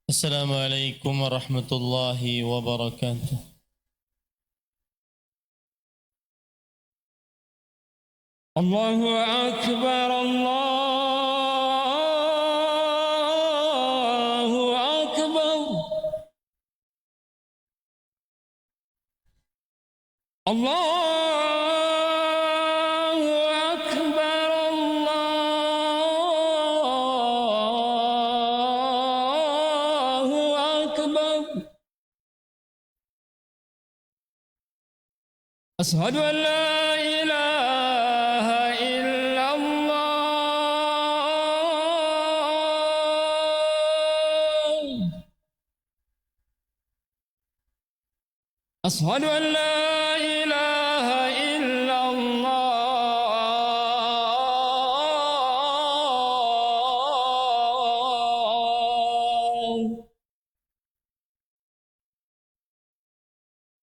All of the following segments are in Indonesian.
السلام عليكم ورحمة الله وبركاته. الله أكبر الله أكبر الله أكبر الله أكبر أشهد أن لا إله إلا الله أشهد أن لا إله إلا الله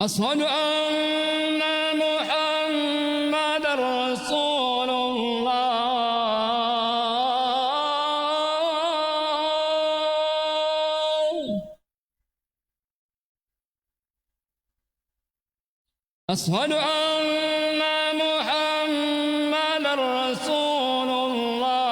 أشهد أن محمد رسول الله أشهد أن محمد رسول الله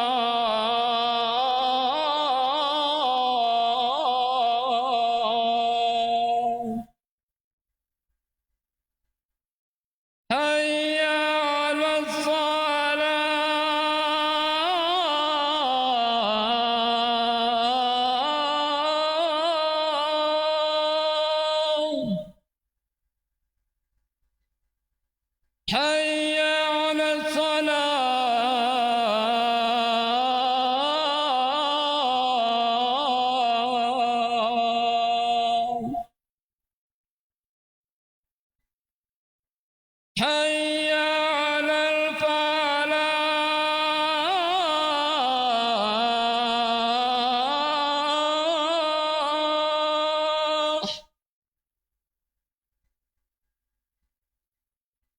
حي على الصلاة حي على الصلاة حي على الفلاح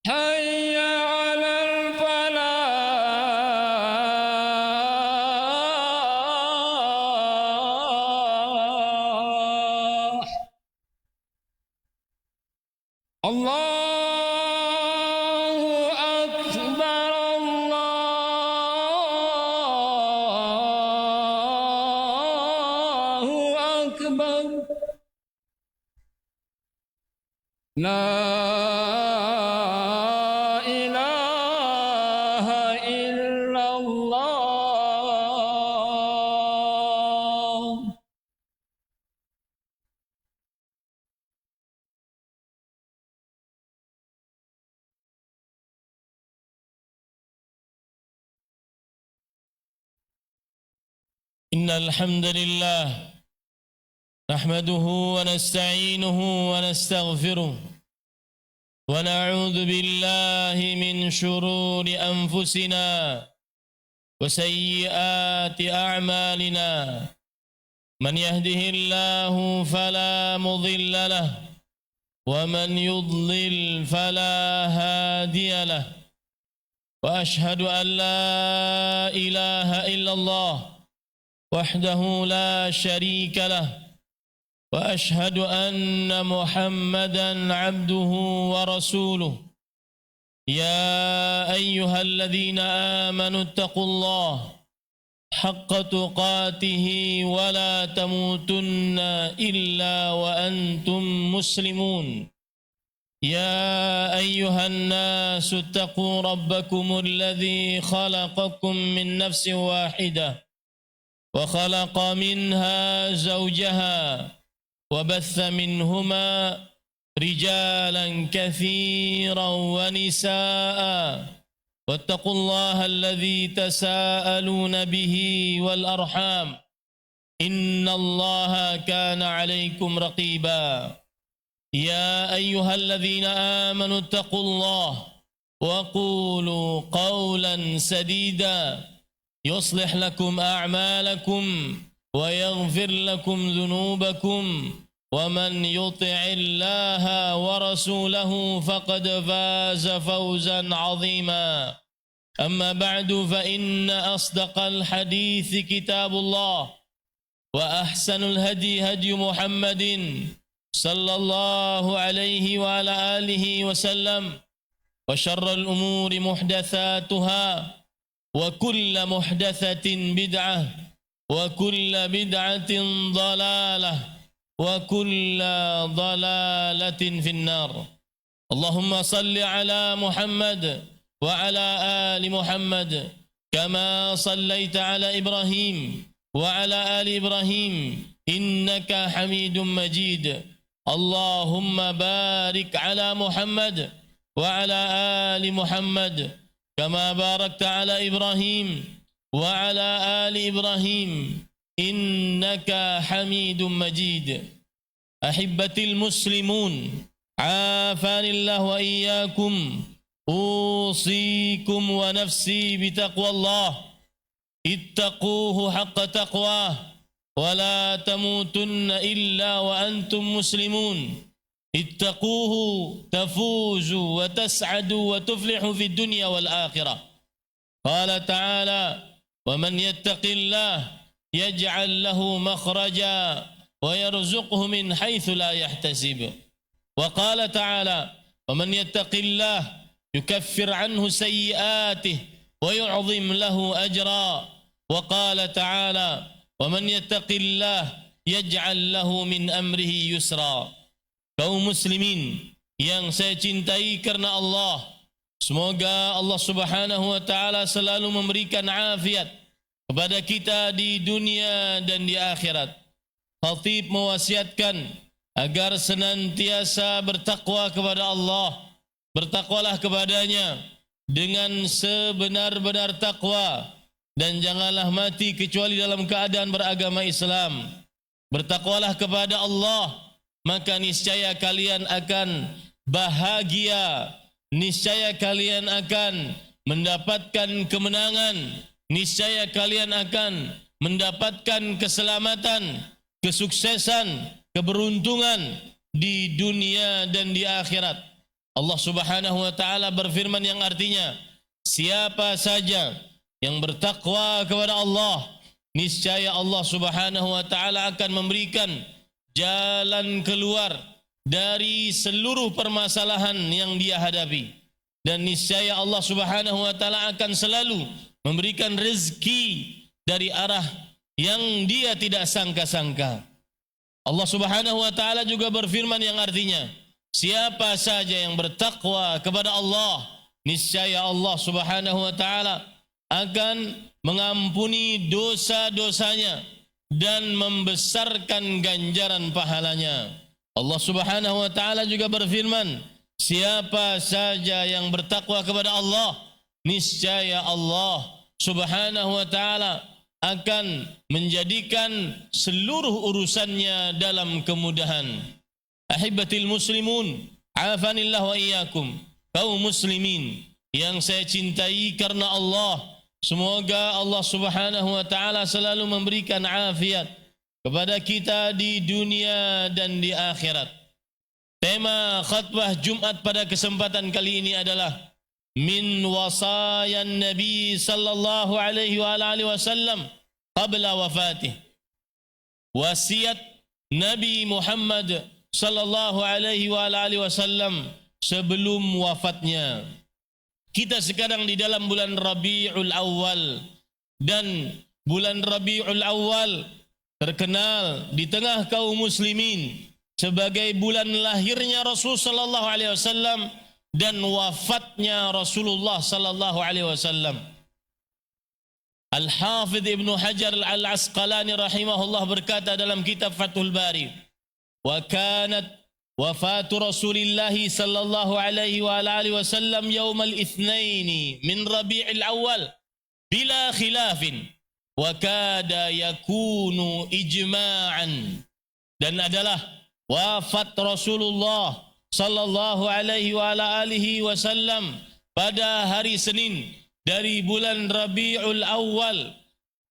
حي على الفلاح الله أكبر الله أكبر لا إله إلا الله إن الحمد لله نحمده ونستعينه ونستغفره ونعوذ بالله من شرور أنفسنا وسيئات أعمالنا من يهده الله فلا مضل له ومن يضلل فلا هادي له وأشهد أن لا إله إلا الله وحده لا شريك له وأشهد أن محمدا عبده ورسوله يا أيها الذين آمنوا اتقوا الله حق تقاته ولا تموتن إلا وأنتم مسلمون يا أيها الناس اتقوا ربكم الذي خلقكم من نفس واحدة وخلق منها زوجها وبث منهما رجالا كثيرا ونساء واتقوا الله الذي تساءلون به والأرحام إن الله كان عليكم رقيبا يا أيها الذين آمنوا اتقوا الله وقولوا قولا سديدا يصلح لكم أعمالكم ويغفر لكم ذنوبكم ومن يطع الله ورسوله فقد فاز فوزا عظيما أما بعد فإن أصدق الحديث كتاب الله وأحسن الهدي هدي محمد صلى الله عليه وعلى آله وسلم وشر الأمور محدثاتها وكل محدثة بدعة وكل بدعة ضلالة وكل ضلالة في النار. اللهم صل على محمد وعلى آل محمد كما صليت على إبراهيم وعلى آل إبراهيم إنك حميد مجيد. اللهم بارك على محمد وعلى آل محمد كما باركت على إبراهيم وعلى آل إبراهيم إنك حميد مجيد. أحبتي المسلمون عافاني الله وإياكم أوصيكم ونفسي بتقوى الله اتقوه حق تقواه ولا تموتن إلا وأنتم مسلمون. اتقوه تفوزوا وتسعدوا وتفلحوا في الدنيا والآخرة. قال تعالى ومن يتق الله يجعل له مخرجا ويرزقه من حيث لا يحتسب. وقال تعالى ومن يتق الله يكفر عنه سيئاته ويعظم له أجرا. وقال تعالى ومن يتق الله يجعل له من أمره يسرا. Kaum muslimin yang saya cintai karena Allah, semoga Allah Subhanahu wa taala selalu memberikan afiat kepada kita di dunia dan di akhirat. Khatib mewasiatkan agar senantiasa bertakwa kepada Allah. Bertakwalah kepadanya dengan sebenar-benar takwa dan janganlah mati kecuali dalam keadaan beragama Islam. Bertakwalah kepada Allah, maka niscaya kalian akan bahagia, niscaya kalian akan mendapatkan kemenangan, niscaya kalian akan mendapatkan keselamatan, kesuksesan, keberuntungan di dunia dan di akhirat. Allah Subhanahu wa taala berfirman yang artinya, siapa saja yang bertakwa kepada Allah, niscaya Allah Subhanahu wa taala akan memberikan jalan keluar dari seluruh permasalahan yang dia hadapi, dan niscaya Allah Subhanahu wa taala akan selalu memberikan rezeki dari arah yang dia tidak sangka-sangka. Allah Subhanahu wa taala juga berfirman yang artinya, siapa saja yang bertakwa kepada Allah, niscaya Allah Subhanahu wa taala akan mengampuni dosa-dosanya dan membesarkan ganjaran pahalanya. Allah Subhanahu wa taala juga berfirman, siapa saja yang bertakwa kepada Allah, niscaya Allah Subhanahu wa taala akan menjadikan seluruh urusannya dalam kemudahan. Ahibatil muslimun, afanillah wa iyyakum. Kaum muslimin yang saya cintai karena Allah, semoga Allah Subhanahu wa taala selalu memberikan afiat kepada kita di dunia dan di akhirat. Tema khutbah Jumat pada kesempatan kali ini adalah min wasayan Nabi sallallahu alaihi wa alihi wasallam qabla wafatih. Wasiat Nabi Muhammad sallallahu alaihi wa alihi wasallam sebelum wafatnya. Kita sekarang di dalam bulan Rabiul Awal, dan bulan Rabiul Awal terkenal di tengah kaum muslimin sebagai bulan lahirnya Rasul sallallahu alaihi wasallam dan wafatnya Rasulullah sallallahu alaihi wasallam. Al-Hafidh Ibnu Hajar Al-Asqalani rahimahullah berkata dalam kitab Fathul Bari, wa kanat wafatu Rasulillah sallallahu alaihi wa alihi wasallam yaumal itsnaini min Rabi'il Awal bila khilafin wa kada yakunu ijma'an. Dan adalah wafat Rasulullah sallallahu alaihi wa alihi wasallam pada hari Senin dari bulan Rabiul Awal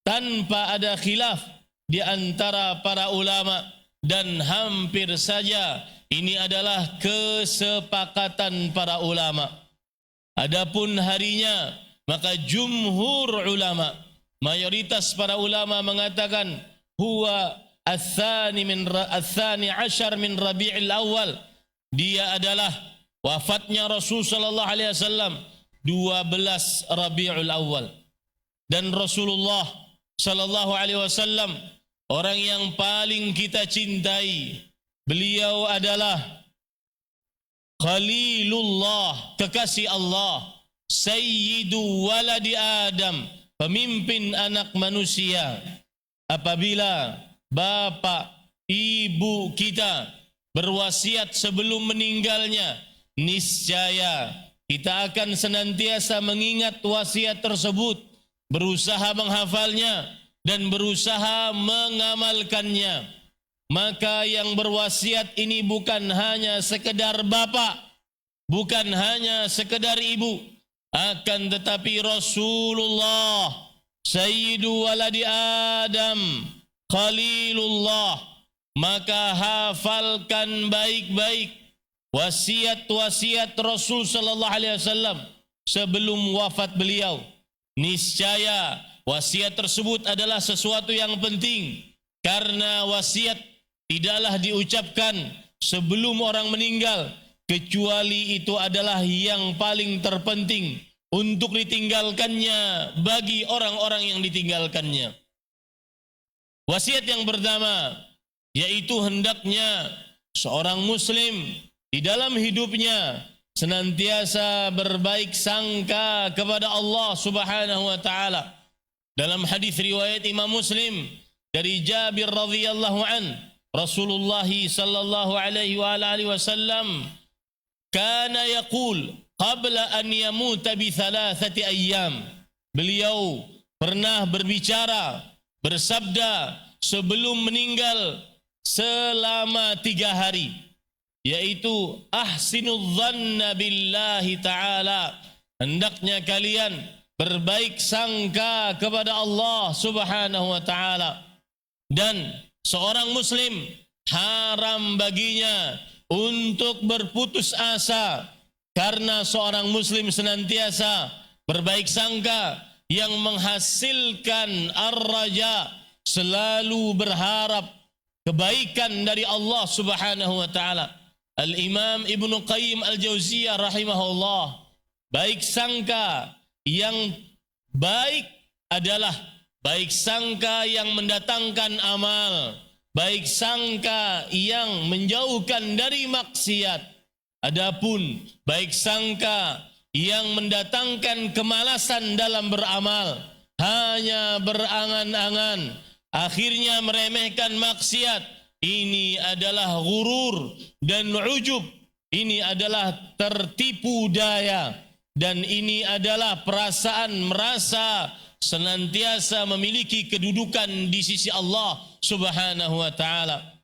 tanpa ada khilaf di antara para ulama, dan hampir saja ini adalah kesepakatan para ulama. Adapun harinya, maka jumhur ulama, mayoritas para ulama mengatakan huwa ats-tsani asyar min Rabi'il Awal. Dia adalah wafatnya Rasul sallallahu alaihi wasallam 12 Rabiul Awal. Dan Rasulullah sallallahu alaihi wasallam orang yang paling kita cintai. Beliau adalah Khalilullah, kekasih Allah, Sayyidu waladi Adam, pemimpin anak manusia. Apabila bapak, ibu kita berwasiat sebelum meninggalnya, niscaya kita akan senantiasa mengingat wasiat tersebut, berusaha menghafalnya dan berusaha mengamalkannya. Maka yang berwasiat ini bukan hanya sekedar bapak, bukan hanya sekedar ibu, akan tetapi Rasulullah, Sayyidu waladi Adam, Khalilullah. Maka hafalkan baik-baik wasiat-wasiat Rasul sallallahu alaihi wasallam sebelum wafat beliau. Niscaya wasiat tersebut adalah sesuatu yang penting, karena wasiat tidaklah diucapkan sebelum orang meninggal, kecuali itu adalah yang paling terpenting untuk ditinggalkannya bagi orang-orang yang ditinggalkannya. Wasiat yang pertama, yaitu hendaknya seorang muslim di dalam hidupnya senantiasa berbaik sangka kepada Allah Subhanahu wa taala. Dalam hadis riwayat Imam Muslim dari Jabir radhiyallahu an, Rasulullah sallallahu alaihi wa alihi wasallam kana yaqul qabla an yamuta bi thalathati ayyam. Beliau pernah berbicara, bersabda sebelum meninggal selama 3 hari, yaitu ahsinudz dzanna billahi ta'ala, hendaknya kalian berbaik sangka kepada Allah Subhanahu wa taala. Dan seorang muslim haram baginya untuk berputus asa, karena seorang muslim senantiasa berbaik sangka yang menghasilkan ar-raja, selalu berharap kebaikan dari Allah Subhanahu wa taala. Al-Imam Ibnu Qayyim Al-Jauziyah rahimahullah, baik sangka yang baik adalah baik sangka yang mendatangkan amal, baik sangka yang menjauhkan dari maksiat. Adapun baik sangka yang mendatangkan kemalasan dalam beramal, hanya berangan-angan, akhirnya meremehkan maksiat, ini adalah ghurur dan ujub, ini adalah tertipu daya, dan ini adalah perasaan merasa senantiasa memiliki kedudukan di sisi Allah Subhanahu wa taala.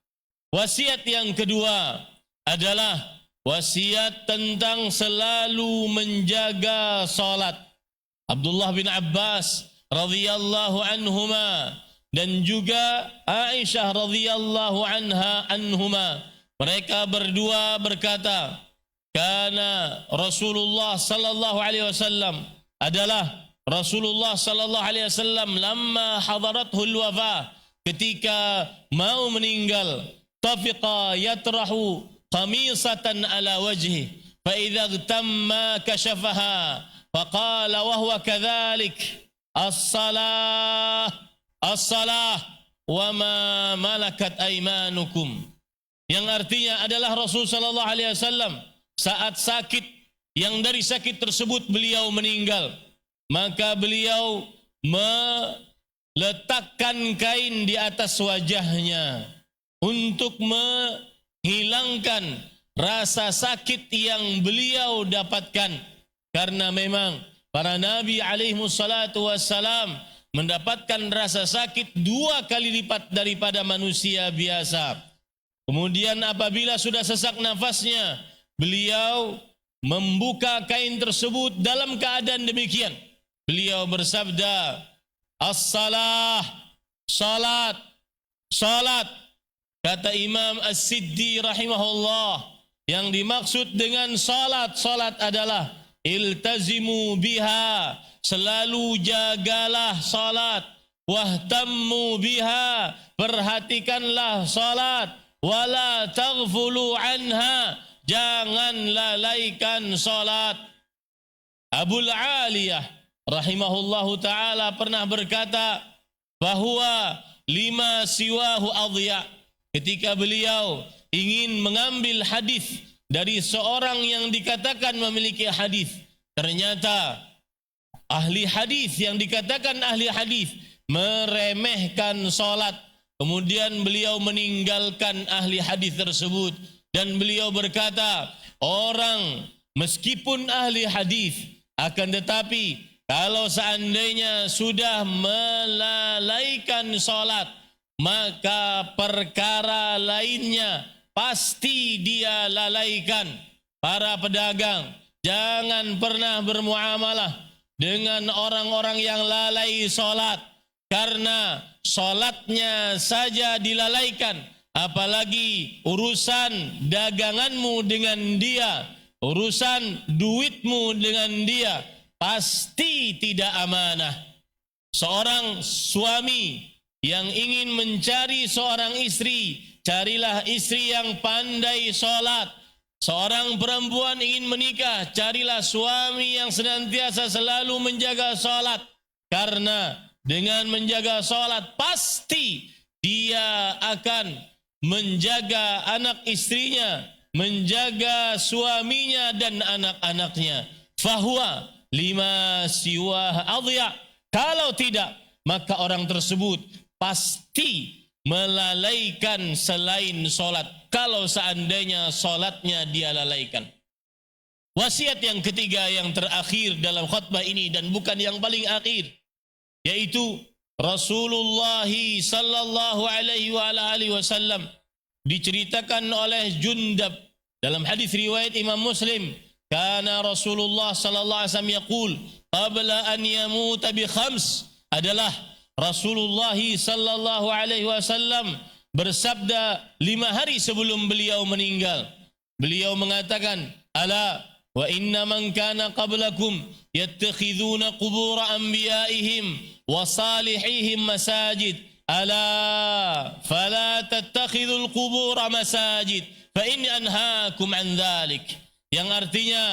Wasiat yang kedua adalah wasiat tentang selalu menjaga salat. Abdullah bin Abbas radhiyallahu anhuma dan juga Aisyah radhiyallahu anhuma, mereka berdua berkata, karena Rasulullah sallallahu alaihi wasallam adalah Rasulullah sallallahu alaihi wasallam lamma hadarathul wafah, ketika mau meninggal, tafiqa yatrahu qamisatan ala wajhi fa idza tamma kashafaha faqala wa huwa kadhalik as-salah as-salah wa ma malakat aymanukum, yang artinya adalah Rasul sallallahu alaihi wasallam saat sakit, yang dari sakit tersebut beliau meninggal, maka beliau meletakkan kain di atas wajahnya untuk menghilangkan rasa sakit yang beliau dapatkan, karena memang para nabi alaihi wassalatu wassalam mendapatkan rasa sakit 2 kali lipat daripada manusia biasa. Kemudian apabila sudah sesak nafasnya, beliau membuka kain tersebut dalam keadaan demikian. Beliau bersabda, as-salah, salat, salat. Kata Imam As-Siddi rahimahullah, yang dimaksud dengan salat, salat adalah iltazimu biha, selalu jagalah salat, wahtammu biha, perhatikanlah salat, wala taghfulu anha, jangan lalaikan salat. Abul Aliyah rahimahullahu taala pernah berkata bahwa lima siwahu adhiya, ketika beliau ingin mengambil hadis dari seorang yang dikatakan memiliki hadis, ternyata ahli hadis yang dikatakan ahli hadis meremehkan salat. Kemudian beliau meninggalkan ahli hadis tersebut dan beliau berkata, orang meskipun ahli hadis, akan tetapi kalau seandainya sudah melalaikan salat, maka perkara lainnya pasti dia lalaikan. Para pedagang, jangan pernah bermuamalah dengan orang-orang yang lalai salat, karena salatnya saja dilalaikan, apalagi urusan daganganmu dengan dia, urusan duitmu dengan dia, pasti tidak amanah. Seorang suami yang ingin mencari seorang istri, carilah istri yang pandai salat. Seorang perempuan ingin menikah, carilah suami yang senantiasa selalu menjaga salat, karena dengan menjaga salat pasti dia akan menjaga anak istrinya, menjaga suaminya dan anak-anaknya. Fahuwa lima siwah adhiya. Kalau tidak, maka orang tersebut pasti melalaikan selain salat, kalau seandainya salatnya dia lalaikan. Wasiat yang ketiga yang terakhir dalam khutbah ini dan bukan yang paling akhir, yaitu Rasulullah sallallahu alaihi wasallam diceritakan oleh Jundab dalam hadis riwayat Imam Muslim, kana Rasulullah sallallahu alaihi wasallam yaqul qabla an yamuta bi khams, adalah Rasulullah sallallahu alaihi wasallam bersabda 5 hari sebelum beliau meninggal. Beliau mengatakan, ala wa inna man kana qablakum yattakhiduna qubur anbiya'ihim wa salihihim masajid, ala fala tattakhidul qubur masajid fa inni anhaakum an dhalik. Yang artinya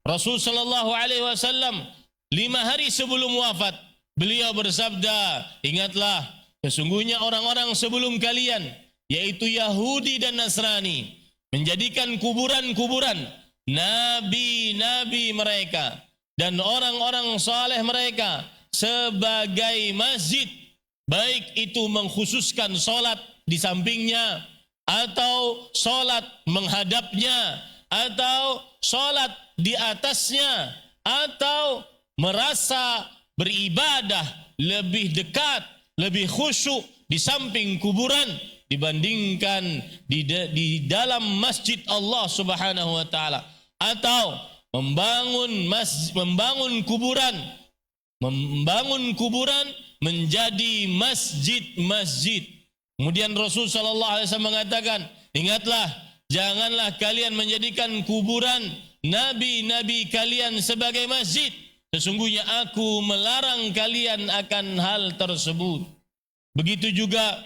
Rasul sallallahu alaihi wasallam 5 hari sebelum wafat beliau bersabda, ingatlah, sesungguhnya orang-orang sebelum kalian, yaitu Yahudi dan Nasrani, menjadikan kuburan-kuburan nabi-nabi mereka dan orang-orang saleh mereka sebagai masjid, baik itu mengkhususkan salat di sampingnya, atau salat menghadapnya, atau salat di atasnya, atau merasa beribadah lebih dekat, lebih khusyuk di samping kuburan dibandingkan di dalam masjid Allah Subhanahu wa taala, atau membangun kuburan menjadi masjid-masjid. Kemudian Rasul sallallahu alaihi wasallam mengatakan, ingatlah, janganlah kalian menjadikan kuburan nabi-nabi kalian sebagai masjid. Sesungguhnya aku melarang kalian akan hal tersebut. Begitu juga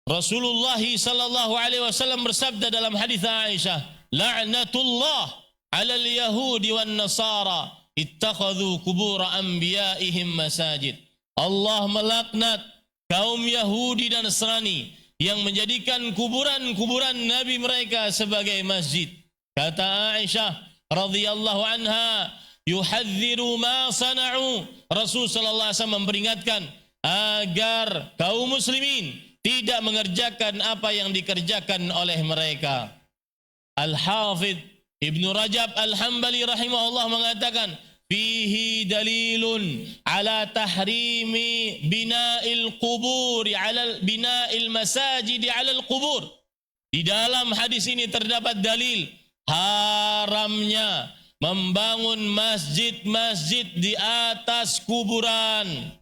Rasulullah sallallahu alaihi wasallam bersabda dalam hadis Aisyah, la'natullah 'alal yahudi wan nasara ittakhadhu qubur anbiya'ihim masajid. Allah melaknat kaum Yahudi dan Nasrani yang menjadikan kuburan-kuburan nabi mereka sebagai masjid. Kata Aisyah radhiyallahu anha, yuhadziru ma sana'u. Rasul sallallahu alaihi wasallam memperingatkan agar kaum muslimin tidak mengerjakan apa yang dikerjakan oleh mereka. Al-Hafidh Ibnu Rajab Al-Hambali rahimahullah mengatakan, fihi dalilun ala tahrimi bina'il qubur, ala bina'il masajid ala al-qubur. Di dalam hadis ini terdapat dalil haramnya membangun masjid-masjid di atas kuburan.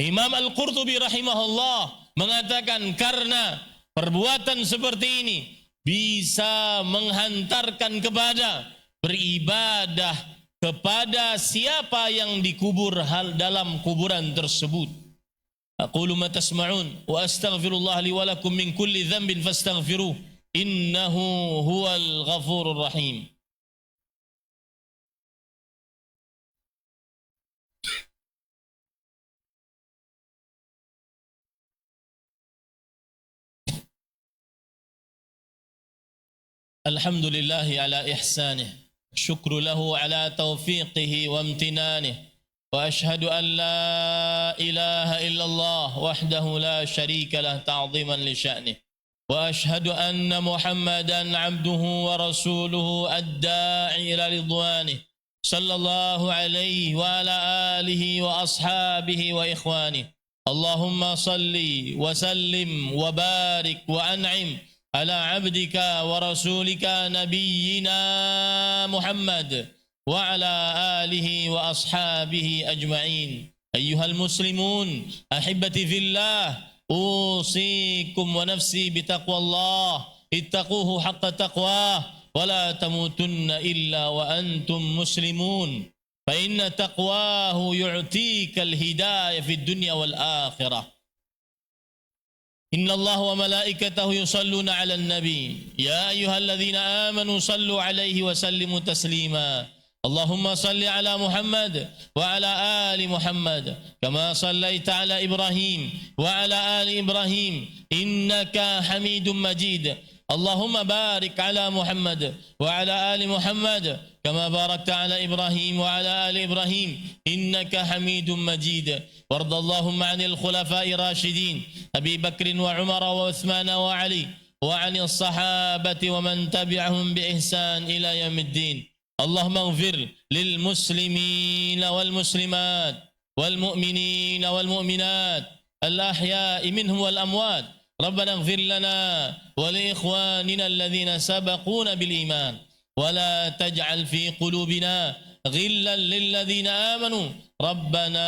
Imam Al-Qurtubi rahimahullah mengatakan karena perbuatan seperti ini bisa menghantarkan kepada beribadah kepada siapa yang dikubur hal dalam kuburan tersebut. أقول ما تسمعون وأستغفر الله لي ولكم من كل ذنب فاستغفروه إنه هو الغفور الرحيم. الحمد لله على إحسانه، شكر له على توفيقه وامتنانه، وأشهد أن لا إله إلا الله وحده لا شريك له تعظيما لشأنه، وأشهد أن محمدا عبده ورسوله الداعي إلى رضوانه صلى الله عليه وعلى آله وأصحابه وإخوانه. اللهم صل وسلم وبارك وأنعم على عبدك ورسولك نبينا محمد وعلى آله وأصحابه أجمعين. أيها المسلمون أحبتي في الله، أوصيكم ونفسي بتقوى الله، اتقوه حق تقواه ولا تموتن إلا وأنتم مسلمون، فإن تقواه يعطيك الهداية في الدنيا والآخرة. إن الله وملائكته يصلون على النبي يا أيها الذين آمنوا صلوا عليه وسلموا تسليما. اللهم صل على محمد وعلى آل محمد كما صليت على إبراهيم وعلى آل إبراهيم إنك حميد مجيد. اللهم بارك على محمد وعلى آل محمد كما باركت على إبراهيم وعلى آل إبراهيم إنك حميد مجيد. وارض اللهم عن الخلفاء الراشدين أبي بكر وعمر وعثمان وعلي وعن الصحابة ومن تبعهم بإحسان إلى يوم الدين. اللهم اغفر للمسلمين والمسلمات والمؤمنين والمؤمنات الأحياء منهم والأموات. ربنا اغفر لنا ولإخواننا الذين سبقونا بالإيمان ولا تجعل في قلوبنا غلا للذين آمنوا ربنا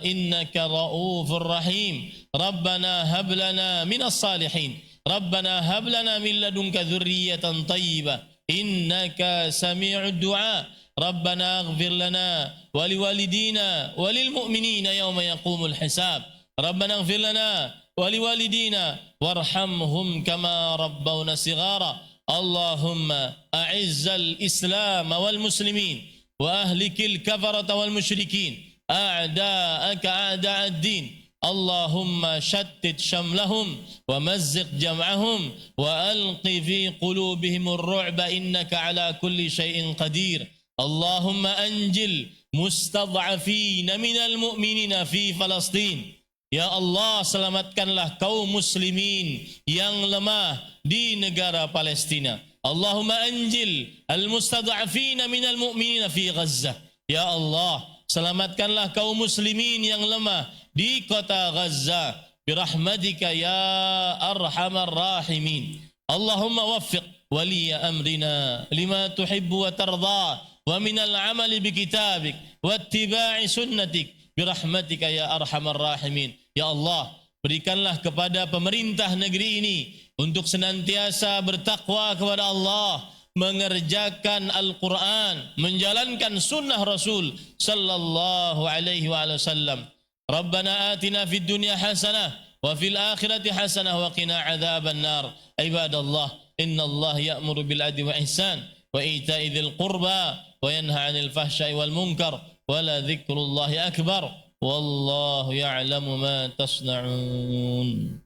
إنك رؤوف رحيم. ربنا هب لنا من الصالحين، ربنا هب لنا من لدنك ذرية طيبة إنك سميع الدعاء. ربنا اغفر لنا ولوالدينا وللمؤمنين يوم يقوم الحساب. ربنا اغفر لنا ولوالدينا وارحمهم كما ربونا صغارا. اللهم أعز الإسلام والمسلمين وأهلك الكفرة والمشركين أعداءك أعداء الدين. اللهم شتت شملهم ومزق جمعهم وألق في قلوبهم الرعب إنك على كل شيء قدير. اللهم أنجل مستضعفين من المؤمنين في فلسطين. Ya Allah, selamatkanlah kaum muslimin yang lemah di negara Palestina. Allahumma anjil al-mustad'afina minal mu'minina fi Gaza. Ya Allah, selamatkanlah kaum muslimin yang lemah di kota Gaza birahmatika ya arhamar rahimin. Allahumma waffiq waliya amrina lima tuhibbu wa tarda wa minal amali bi kitabik wa ittiba'i sunnatik birahmatika ya arhamar rahimin. Ya Allah, berikanlah kepada pemerintah negeri ini untuk senantiasa bertakwa kepada Allah, mengerjakan Al-Quran, menjalankan sunnah Rasul sallallahu alaihi wasallam. Rabbana atina fid dunya hasanah wa fil akhirati hasanah wa qina adzaban nar. Ibadallah, innallaha ya'muru bil adli wa ihsan wa ita'i dzil qurba wa yanha 'anil fahsya'i wal munkar wa la dzikrullahi akbar. Wallahu ya'lamu ma tasna'un.